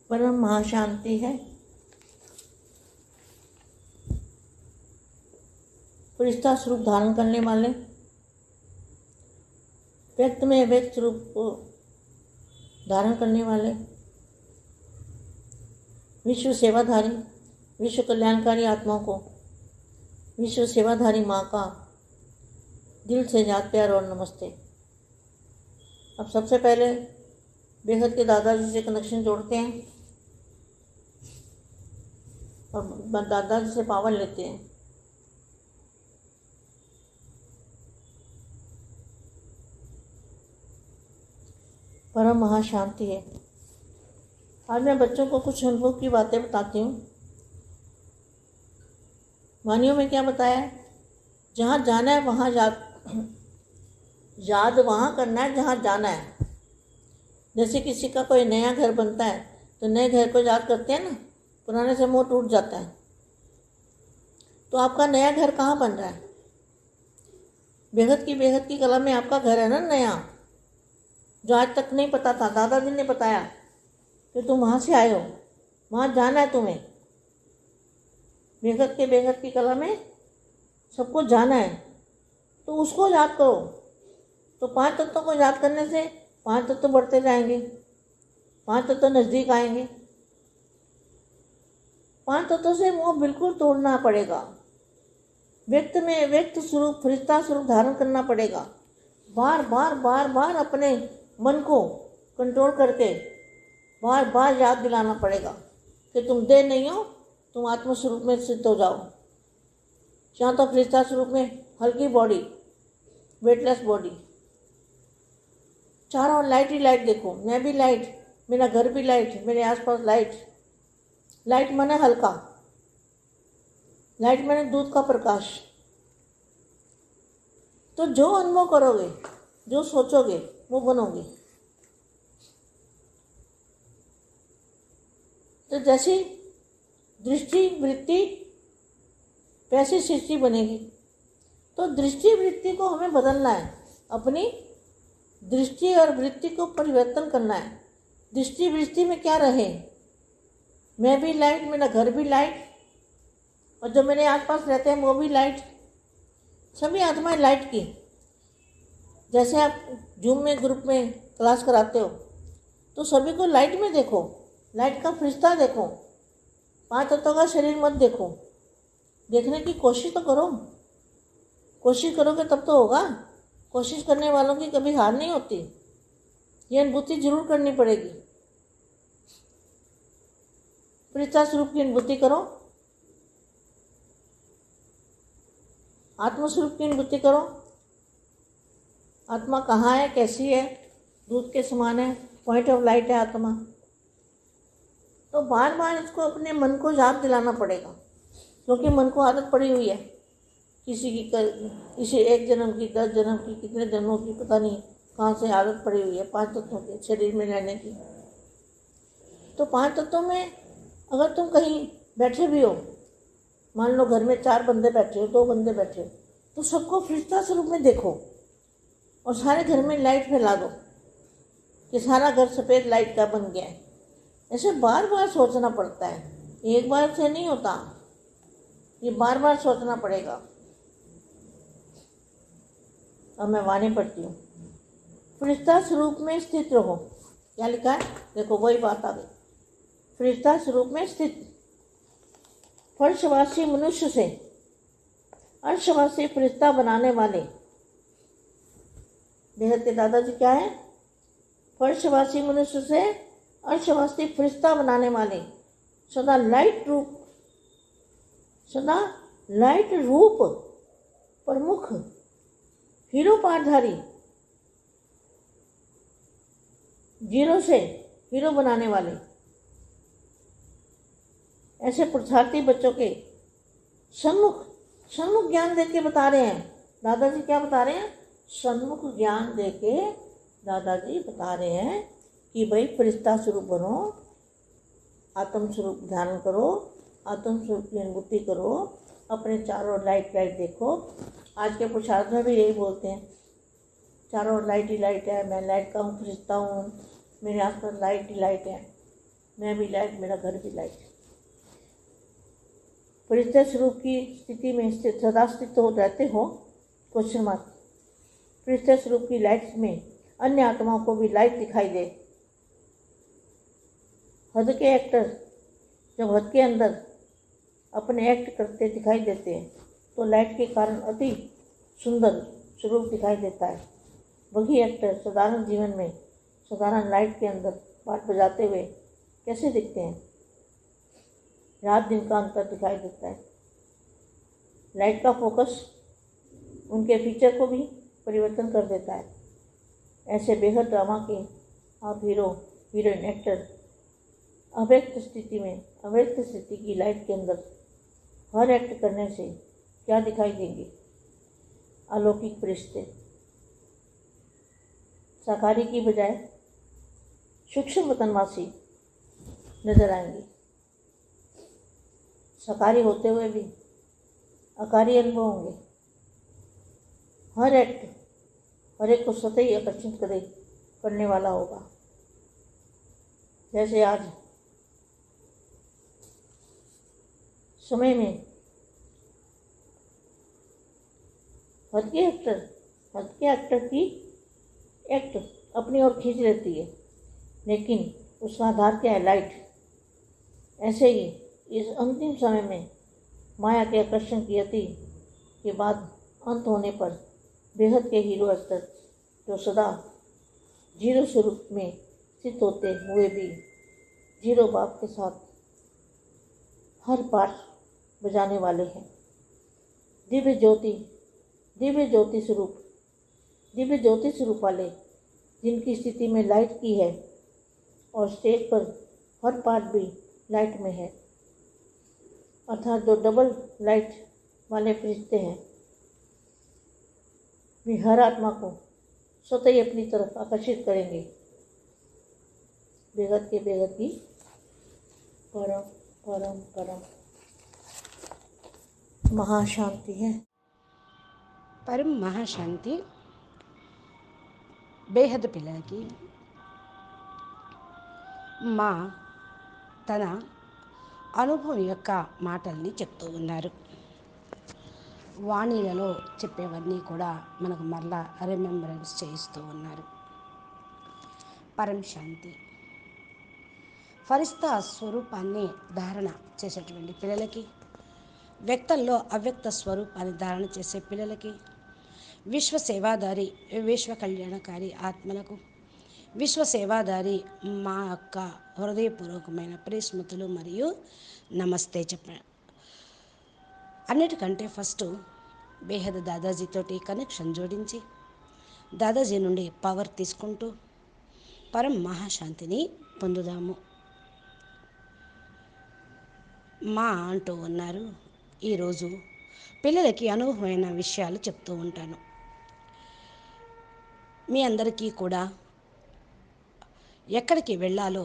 परम महाशांति है। फरिश्ता स्वरूप धारण करने वाले, व्यक्त में व्यक्त रूप को धारण करने वाले, विश्व सेवाधारी, विश्व कल्याणकारी आत्माओं को विश्व सेवाधारी माँ का दिल से याद प्यार और नमस्ते। अब सबसे पहले बेहद के दादाजी से कनेक्शन जोड़ते हैं और दादाजी से पावर लेते हैं। परम महाशांति है। आज मैं बच्चों को कुछ अनुभव की बातें बताती हूँ। वानियों में क्या बताया है? जहाँ जाना है वहाँ याद वहाँ करना है जहाँ जाना है। जैसे किसी का कोई नया घर बनता है तो नए घर को याद करते हैं ना, पुराने से मोह टूट जाता है। तो आपका नया घर कहाँ बन रहा है? बेहद की कला में आपका घर है ना नया, जो आज तक नहीं पता था। दादाजी ने बताया कि तुम वहाँ से आए हो, वहाँ जाना है तुम्हें। बेहद की कला में सबको जाना है, तो उसको याद करो। तो 5 तत्वों को याद करने से 5 तत्व बढ़ते जाएंगे, 5 तत्व नज़दीक आएंगे। 5 तत्वों से मोह बिल्कुल तोड़ना पड़ेगा। व्यक्त में व्यक्त स्वरूप, फरिश्ता स्वरूप धारण करना पड़ेगा। बार बार अपने मन को कंट्रोल करके बार बार याद दिलाना पड़ेगा कि तुम देह नहीं हो, तुम आत्म स्वरूप में सिद्ध हो जाओ। यहाँ तो फरिश्ता स्वरूप में हल्की बॉडी, वेटलेस बॉडी, चारों लाइट ही लाइट देखो। मैं भी लाइट, मेरा घर भी लाइट, मेरे आसपास लाइट। लाइट माने हल्का, लाइट माने दूध का प्रकाश। तो जो अनुभव करोगे, जो सोचोगे, वो बनोगे। तो जैसी दृष्टि वृत्ति वैसी सृष्टि बनेगी। तो दृष्टि वृत्ति को हमें बदलना है, अपनी दृष्टि और वृत्ति को परिवर्तन करना है। दृष्टि वृत्ति में क्या रहे? मैं भी लाइट, मेरा घर भी लाइट, और जो मेरे आसपास रहते हैं वो भी लाइट। सभी आत्माएं लाइट की। जैसे आप जूम में ग्रुप में क्लास कराते हो तो सभी को लाइट में देखो, लाइट का फरिश्ता देखो। 5 तत्वों का शरीर मत देखो। देखने की कोशिश तो करो। कोशिश करोगे तब तो होगा। कोशिश करने वालों की कभी हार नहीं होती। ये अनुभूति जरूर करनी पड़ेगी। फरिश्ता स्वरूप की अनुभूति करो, आत्मस्वरूप की अनुभूति करो। आत्मा कहाँ है, कैसी है? दूध के समान है, पॉइंट ऑफ लाइट है आत्मा। तो बार बार इसको अपने मन को याद दिलाना पड़ेगा, क्योंकि मन को आदत पड़ी हुई है किसी 1 जन्म की, 10 जन्म की, कितने जन्मों की पता नहीं कहाँ से आदत पड़ी हुई है 5 तत्वों के शरीर में रहने की। तो 5 तत्वों में अगर तुम कहीं बैठे भी हो, मान लो घर में 4 बंदे बैठे हो, 2 बंदे बैठे हो, तो सबको फरिश्ता स्वरूप में देखो और सारे घर में लाइट फैला दो कि सारा घर सफ़ेद लाइट का बन गया है। ऐसे बार बार सोचना पड़ता है, एक बार से नहीं होता, ये बार बार सोचना पड़ेगा। अब मैं वाणी पढ़ती हूँ। फरिश्ता स्वरूप में स्थित रहो। क्या लिखा है? देखो वही बात आ गई। फरिश्ता स्वरूप में स्थित, फर्शवासी मनुष्य से अर्शवासी फरिश्ता बनाने वाले बेहद के दादाजी क्या है? फर्शवासी मनुष्य से अर्शवासी फरिश्ता बनाने वाले, सदा लाइट रूप प्रमुख हीरो पारधारी, जीरो से हीरो बनाने वाले। ऐसे पुरुषार्थी बच्चों के सन्मुख ज्ञान दे के बता रहे हैं दादाजी। क्या बता रहे हैं? सन्मुख ज्ञान दे के दादाजी बता रहे हैं कि भाई फरिश्ता स्वरूप बनो, आत्म स्वरूप ध्यान करो, आत्म स्वरूप की अनुभूति करो, अपने चारों लाइट देखो। आज के पुरुषार्थ में भी यही बोलते हैं, चारों लाइट ही लाइट है, मैं लाइट का हूँ, फरिश्ता हूँ, मेरे आसपास लाइट ही लाइट है। मैं भी लाइट, मेरा घर भी लाइट। परिचय स्वरूप की स्थिति में सदा स्थित हो रहते हो? Question mark. परिचय स्वरूप की लाइट में अन्य आत्माओं को भी लाइट दिखाई दे। हद के एक्टर जब हद के अंदर अपने एक्ट करते दिखाई देते हैं तो लाइट के कारण अति सुंदर स्वरूप दिखाई देता है। वही एक्टर साधारण जीवन में साधारण लाइट के अंदर पार्ट बजाते हुए कैसे दिखते हैं? रात दिन का अंतर दिखाई देता है। लाइट का फोकस उनके फीचर को भी परिवर्तन कर देता है। ऐसे बेहद ड्रामा के आप हीरो हीरोइन एक्टर अव्यक्त स्थिति की लाइट के अंदर हर एक्ट करने से क्या दिखाई देंगे? अलौकिक फरिश्ते साकारी की बजाय सूक्ष्म वतनवासी नजर आएंगे। साकारी होते हुए भी आकारी अनुभव होंगे। हर एक्ट हर एक को सतही आकर्षित करने वाला होगा। जैसे आज समय में हद के एक्टर की एक्ट अपनी ओर खींच लेती है, लेकिन उसका आधार क्या है? लाइट। ऐसे ही इस अंतिम समय में माया के आकर्षण की अति के बाद अंत होने पर बेहद के हीरो एक्टर जो सदा जीरो स्वरूप में स्थित होते हुए भी जीरो बाप के साथ हर पार्ट बजाने वाले हैं। दिव्य ज्योति स्वरूप वाले जिनकी स्थिति में लाइट की है और स्टेज पर हर पार्ट भी लाइट में है, अर्थात जो डबल लाइट वाले फरिश्ते हैं, वे हर आत्मा को स्वतः ही अपनी तरफ आकर्षित करेंगे। बेहद की परम परम परम महाशांति है। పరం మహాశాంతి బేహద్ పిల్లలకి మా తన అనుభవం యొక్క మాటల్ని చెప్తూ ఉన్నారు. వాణిలలో చెప్పేవన్నీ కూడా మనకు మరలా రిమెంబరెన్స్ చేయిస్తూ ఉన్నారు. పరం శాంతి ఫరిస్తా స్వరూపాన్ని ధారణ చేసేటువంటి పిల్లలకి, వ్యక్తంలో అవ్యక్త స్వరూపాన్ని ధారణ చేసే పిల్లలకి, విశ్వ సేవాదారి విశ్వ కళ్యాణకారి ఆత్మలకు, విశ్వ సేవాదారి మా యొక్క హృదయపూర్వకమైన ప్రియస్మృతులు మరియు నమస్తే చెప్పాను. అన్నిటికంటే ఫస్ట్ బేహద్ దాదాజీతోటి కనెక్షన్ జోడించి దాదాజీ నుండి పవర్ తీసుకుంటూ పరం మహాశాంతిని పొందుదాము. మా అంటూ ఉన్నారు. ఈరోజు పిల్లలకి అనుభవమైన విషయాలు చెప్తూ ఉంటాను. మీ అందరికీ కూడా ఎక్కడికి వెళ్ళాలో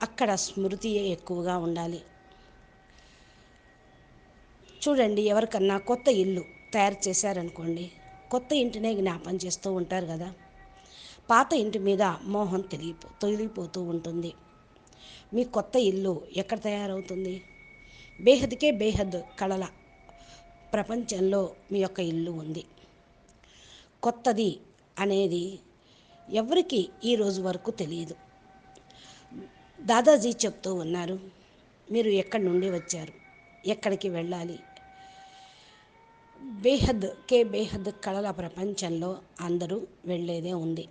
అక్కడ స్మృతియే ఎక్కువగా ఉండాలి. చూడండి, ఎవరికన్నా కొత్త ఇల్లు తయారు చేశారనుకోండి, కొత్త ఇంటినే జ్ఞాపం చేస్తూ ఉంటారు కదా. పాత ఇంటి మీద మోహం తొలిగిపోతూ ఉంటుంది. మీ కొత్త ఇల్లు ఎక్కడ తయారవుతుంది? బేహద్కే బేహద్ కళల ప్రపంచంలో మీ యొక్క ఇల్లు ఉంది. కొత్తది అనేది ఎవరికి ఈరోజు వరకు తెలియదు. దాదాజీ చెప్తూ ఉన్నారు, మీరు ఎక్కడి నుండి వచ్చారు, ఎక్కడికి వెళ్ళాలి? బేహద్ కళల ప్రపంచంలో అందరూ వెళ్ళేదే ఉంది.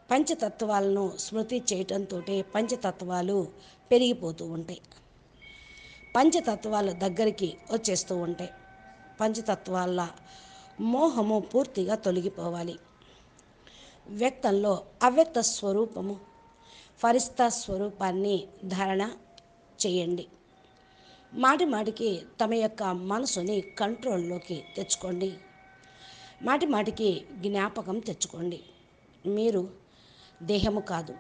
పంచతత్వాలను స్మృతి చేయటంతో పంచతత్వాలు పెరిగిపోతూ ఉంటాయి. పంచతత్వాల దగ్గరికి వచ్చేస్తూ ఉంటాయి. పంచతత్వాల మోహము పూర్తిగా తొలగిపోవాలి. వ్యక్తంలో అవ్యక్త స్వరూపము ఫరిస్తా స్వరూపాన్ని ధారణ చేయండి. మాటికి తమ యొక్క మనసుని కంట్రోల్లోకి తెచ్చుకోండి. మాటికి జ్ఞాపకం తెచ్చుకోండి. మీరు దేహము కాదు,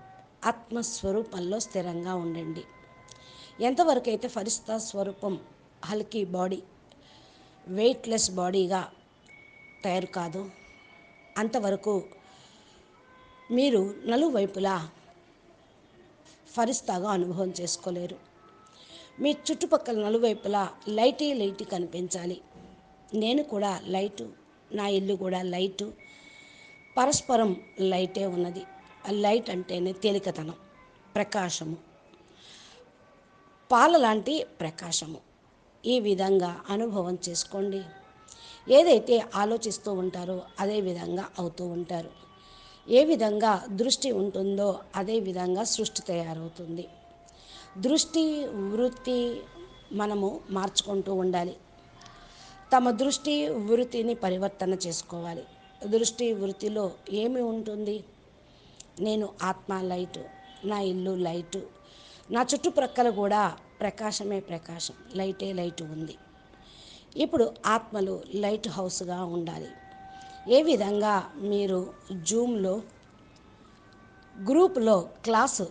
ఆత్మస్వరూపంలో స్థిరంగా ఉండండి. ఎంతవరకు అయితే ఫరిస్తా స్వరూపం హల్కీ బాడీ, వెయిట్లెస్ బాడీగా తయారు కాదు, అంతవరకు మీరు నలువైపులా ఫరిస్తాగా అనుభవం చేసుకోలేరు. మీ చుట్టుపక్కల నలువైపులా లైటీ కనిపించాలి. నేను కూడా లైటు, నా ఇల్లు కూడా లైటు, పరస్పరం లైటే ఉన్నది. ఆ లైట్ అంటేనే తేలికతనం, ప్రకాశము, పాల లాంటి ప్రకాశము. ఈ విధంగా అనుభవం చేసుకోండి. ఏదైతే ఆలోచిస్తూ ఉంటారో అదే విధంగా అవుతూ ఉంటారు. ఏ విధంగా దృష్టి ఉంటుందో అదే విధంగా సృష్టి తయారవుతుంది. దృష్టి వృత్తి మనము మార్చుకుంటూ ఉండాలి. తమ దృష్టి వృత్తిని పరివర్తన చేసుకోవాలి. దృష్టి వృత్తిలో ఏమి ఉంటుంది? నేను ఆత్మ లైటు, నా ఇల్లు లైటు, నా చుట్టుప్రక్కల కూడా ప్రకాశమే ప్రకాశం, లైటే లైటు ఉంది. ఇప్పుడు ఆత్మలు లైట్ హౌస్గా ఉండాలి. ఏ విధంగా మీరు జూమ్లో గ్రూప్లో క్లాసు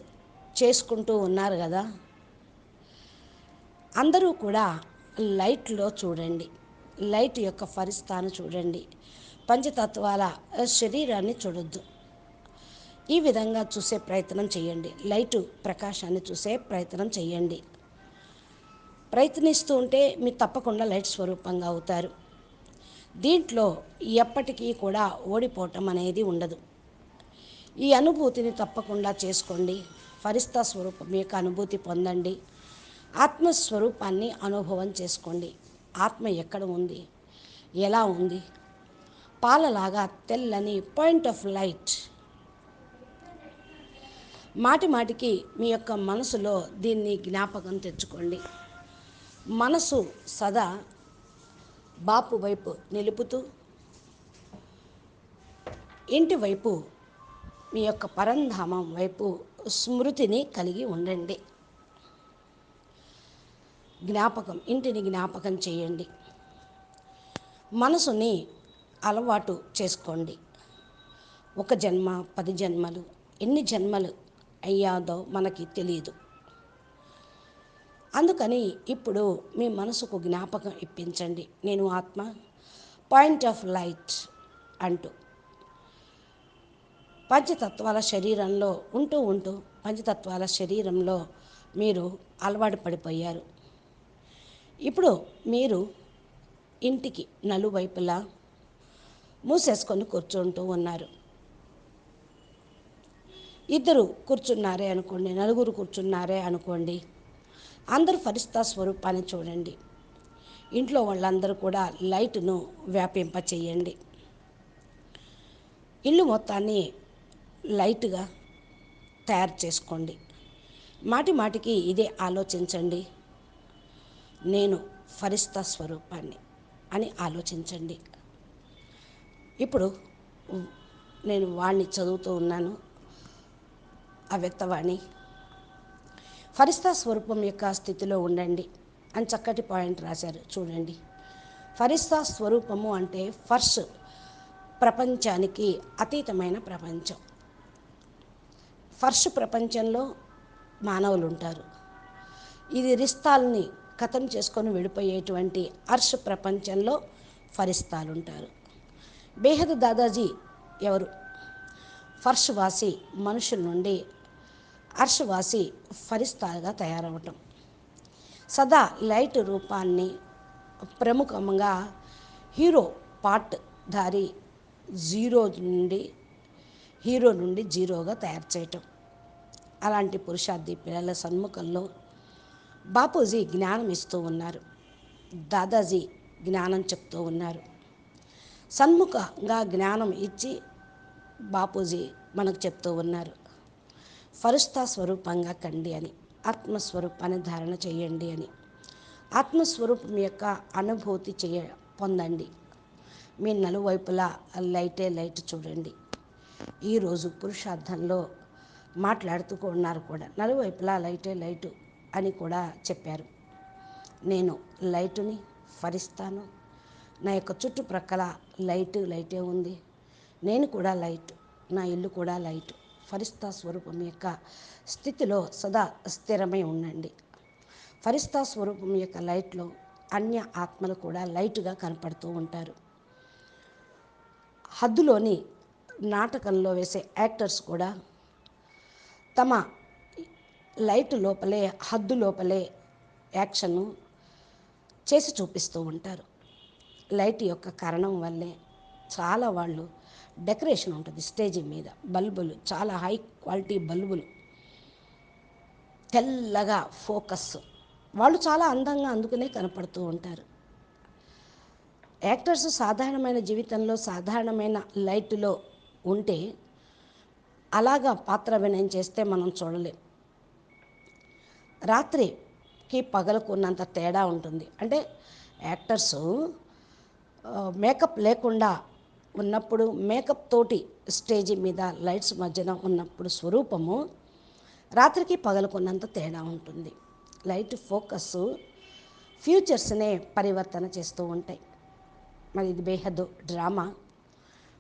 చేసుకుంటూ ఉన్నారు కదా, అందరూ కూడా లైట్లో చూడండి. లైట్ యొక్క ఫరిస్తాను చూడండి. పంచతత్వాల శరీరాన్ని చూడొద్దు. ఈ విధంగా చూసే ప్రయత్నం చేయండి. లైటు ప్రకాశాన్ని చూసే ప్రయత్నం చేయండి. ప్రయత్నిస్తూ ఉంటే మీరు తప్పకుండా లైట్ స్వరూపంగా అవుతారు. దీంట్లో ఎప్పటికీ కూడా ఓడిపోవటం అనేది ఉండదు. ఈ అనుభూతిని తప్పకుండా చేసుకోండి. ఫరిస్తా స్వరూపం యొక్క అనుభూతి పొందండి. ఆత్మస్వరూపాన్ని అనుభవం చేసుకోండి. ఆత్మ ఎక్కడ ఉంది, ఎలా ఉంది? పాలలాగా తెల్లని పాయింట్ ఆఫ్ లైట్. మాటి మాటికి మీ యొక్క మనసులో దీన్ని జ్ఞాపకం తెచ్చుకోండి. మనసు సదా బాపు వైపు నిలుపుతూ, ఇంటి వైపు, మీ యొక్క పరంధామం వైపు స్మృతిని కలిగి ఉండండి. జ్ఞాపకం, ఇంటిని జ్ఞాపకం చేయండి. మనసుని అలవాటు చేసుకోండి. 1 జన్మ, 10 జన్మలు, ఎన్ని జన్మలు అయ్యాదో మనకి తెలియదు. అందుకని ఇప్పుడు మీ మనసుకు జ్ఞాపకం ఇప్పించండి. నేను ఆత్మ, పాయింట్ ఆఫ్ లైట్ అంటూ. పంచతత్వాల శరీరంలో ఉంటూ పంచతత్వాల శరీరంలో మీరు అలవాటు పడిపోయారు. ఇప్పుడు మీరు ఇంటికి నలువైపులా మూసేసుకొని కూర్చుంటూ ఉన్నారు. 2 కూర్చున్నారే అనుకోండి, 4 కూర్చున్నారే అనుకోండి, అందరూ ఫరిస్తా స్వరూపాన్ని చూడండి. ఇంట్లో వాళ్ళందరూ కూడా లైట్ను వ్యాపింపచేయండి. ఇల్లు మొత్తాన్ని లైట్గా తయారు చేసుకోండి. మాటి మాటికి ఇదే ఆలోచించండి. నేను ఫరిస్తా స్వరూపాన్ని అని ఆలోచించండి. ఇప్పుడు నేను వాణ్ణి చదువుతూ ఉన్నాను, అవ్యక్తవాణి. ఫరిస్తా స్వరూపం యొక్క స్థితిలో ఉండండి అని చక్కటి పాయింట్ రాశారు చూడండి. ఫరిస్తా స్వరూపము అంటే ఫర్స్, ప్రపంచానికి అతీతమైన ప్రపంచం. ఫర్ష్ ప్రపంచంలో మానవులు ఉంటారు. ఇది రిస్తాల్ని ఖతం చేసుకొని వెళ్ళిపోయేటువంటి అర్ష్ ప్రపంచంలో ఫరిస్తాలు ఉంటారు. బేహద్ దాదాజీ ఎవరు? ఫర్ష్ వాసి మనుషుల నుండి అర్ష్ వాసి ఫరిస్తాలుగా తయారవటం. సదా లైట్ రూపాన్ని ప్రముఖంగా హీరో పార్ట్ ధారి హీరో నుండి జీరోగా తయారు చేయటం. అలాంటి పురుషార్థి పిల్లల సన్ముఖంలో బాపూజీ జ్ఞానం ఇస్తూ ఉన్నారు. దాదాజీ జ్ఞానం చెప్తూ ఉన్నారు. సన్ముఖంగా జ్ఞానం ఇచ్చి బాపూజీ మనకు చెప్తూ ఉన్నారు. ఫరిస్తా స్వరూపంగా కండి అని, ఆత్మస్వరూపాన్ని ధారణ చేయండి అని. ఆత్మస్వరూపం యొక్క అనుభూతి పొందండి. మీ నలువైపులా లైటే లైట్ చూడండి. ఈరోజు పురుషార్థంలో మాట్లాడుతూ ఉన్నారు కూడా, నలువైపులా లైటే లైటు అని కూడా చెప్పారు. నేను లైటుని, ఫరిస్తాను. నా యొక్క చుట్టుప్రక్కల లైటే ఉంది. నేను కూడా లైట్, నా ఇల్లు కూడా లైట్. ఫరిస్తా స్వరూపం యొక్క స్థితిలో సదా స్థిరమై ఉండండి. ఫరిస్తా స్వరూపం యొక్క లైట్లో అన్య ఆత్మలు కూడా లైటుగా కనపడుతూ ఉంటారు. హద్దులోని నాటకంలో వేసే యాక్టర్స్ కూడా తమ లైట్ లోపలే, హద్దు లోపలే యాక్షన్ను చేసి చూపిస్తూ ఉంటారు. లైట్ యొక్క కారణం వల్లే చాలా వాళ్ళు డెకరేషన్ ఉంటుంది స్టేజి మీద, బల్బులు చాలా హై క్వాలిటీ బల్బులు, తెల్లగా ఫోకస్, వాళ్ళు చాలా అందంగా అందుకనే కనపడుతూ ఉంటారు. యాక్టర్స్ సాధారణమైన జీవితంలో సాధారణమైన లైట్లో ఉంటే అలాగా పాత్ర అభినయం చేస్తే మనం చూడలేం. రాత్రికి పగలకు ఉన్నంత తేడా ఉంటుంది. అంటే యాక్టర్సు మేకప్ లేకుండా ఉన్నప్పుడు, మేకప్ తోటి స్టేజి మీద లైట్స్ మధ్యన ఉన్నప్పుడు స్వరూపము రాత్రికి పగలుకున్నంత తేడా ఉంటుంది. లైట్ ఫోకస్ ఫ్యూచర్స్నే పరివర్తన చేస్తూ ఉంటాయి. మరి ఇది బేహద్దు డ్రామా.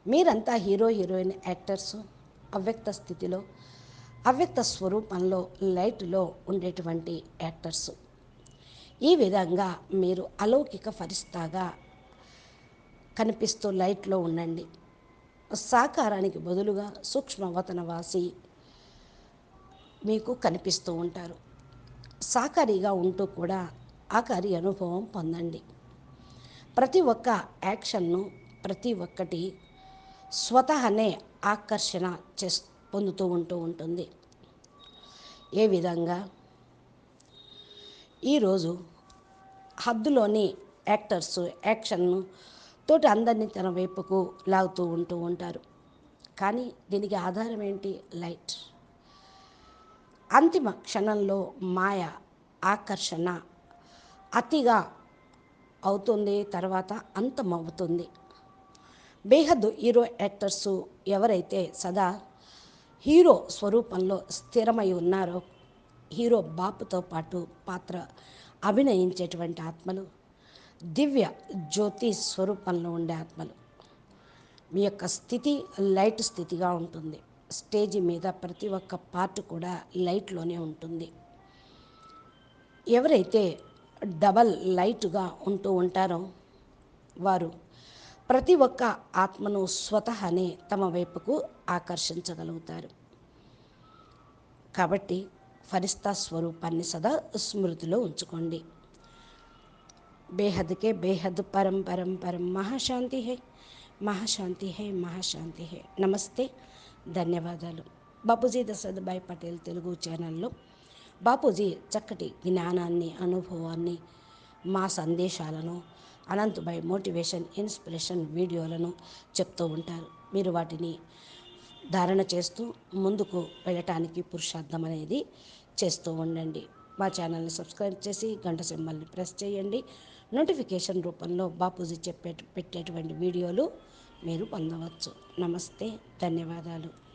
మీరంతా హీరో హీరోయిన్ యాక్టర్సు అవ్యక్త స్థితిలో, అవ్యక్త స్వరూపంలో లైట్లో ఉండేటువంటి యాక్టర్సు. ఈ విధంగా మీరు అలౌకిక ఫరిస్తాగా కనిపిస్తూ లైట్లో ఉండండి. సాకారానికి బదులుగా సూక్ష్మవతనవాసి మీకు కనిపిస్తూ ఉంటారు. సాకారిగా ఉంటూ కూడా ఆకారి అనుభవం పొందండి. ప్రతి ఒక్క యాక్షన్ను, ప్రతి ఒక్కటి స్వతహానే ఆకర్షణ పొందుతూ ఉంటుంది. ఏ విధంగా ఈరోజు హద్దులోని యాక్టర్స్ యాక్షన్ను తోటి అందరినీ తన వైపుకు లాగుతూ ఉంటారు. కానీ దీనికి ఆధారం ఏంటి? లైట్. అంతిమ క్షణంలో మాయ, ఆకర్షణ అతిగా అవుతుంది, తర్వాత అంతమవుతుంది. బేహద్దు హీరో యాక్టర్సు ఎవరైతే సదా హీరో స్వరూపంలో స్థిరమై ఉన్నారో, హీరో బాపుతో పాటు పాత్ర అభినయించేటువంటి ఆత్మలు, దివ్య జ్యోతి స్వరూపంలో ఉండే ఆత్మలు, మీ యొక్క స్థితి లైట్ స్థితిగా ఉంటుంది. స్టేజి మీద ప్రతి ఒక్క పార్ట్ కూడా లైట్లోనే ఉంటుంది. ఎవరైతే డబల్ లైట్గా ఉంటూ ఉంటారో వారు ప్రతి ఒక్క ఆత్మను స్వతహానే తమ వైపుకు ఆకర్షించగలుగుతారు. కాబట్టి ఫరిస్తా స్వరూపాన్ని సదా స్మృతిలో ఉంచుకోండి. बेहद के बेहद परम परम परम महाशांति है, महाशांति है, महाशांति है. నమస్తే, ధన్యవాదాలు. బాపూజీ దశరథభాయ్ పటేల్ తెలుగు ఛానల్లో బాపూజీ చక్కటి జ్ఞానాన్ని, అనుభవాన్ని, మా సందేశాలను, అనంతభాయ్ మోటివేషన్, ఇన్స్పిరేషన్ వీడియోలను చెప్తూ ఉంటారు. మీరు వాటిని ధారణ చేస్తూ ముందుకు వెళ్ళటానికి పురుషార్థం అనేది చేస్తూ ఉండండి. మా ఛానల్ని సబ్స్క్రైబ్ చేసి గంట సింబల్ని ప్రెస్ చేయండి. నోటిఫికేషన్ రూపంలో బాపూజీ పెట్టేటువంటి వీడియోలు మీరు పొందవచ్చు. నమస్తే, ధన్యవాదాలు.